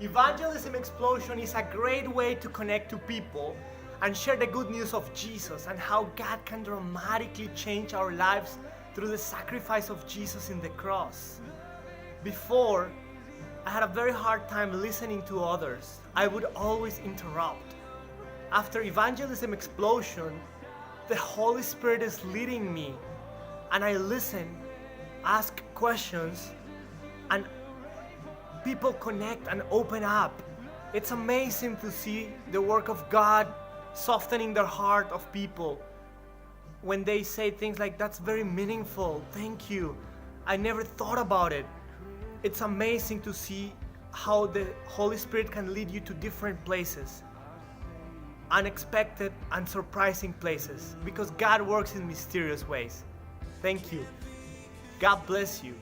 Evangelism Explosion is a great way to connect to people and share the good news of Jesus and how God can dramatically change our lives through the sacrifice of Jesus in the cross. Before, I had a very hard time listening to others. I would always interrupt. After Evangelism Explosion, the Holy Spirit is leading me, and I listen, ask questions, and people connect and open up. It's amazing to see the work of God softening the heart of people when they say things like, "That's very meaningful, thank you, I never thought about it." It's amazing to see how the Holy Spirit can lead you to different places, unexpected and surprising places, because God works in mysterious ways. Thank you. God bless you.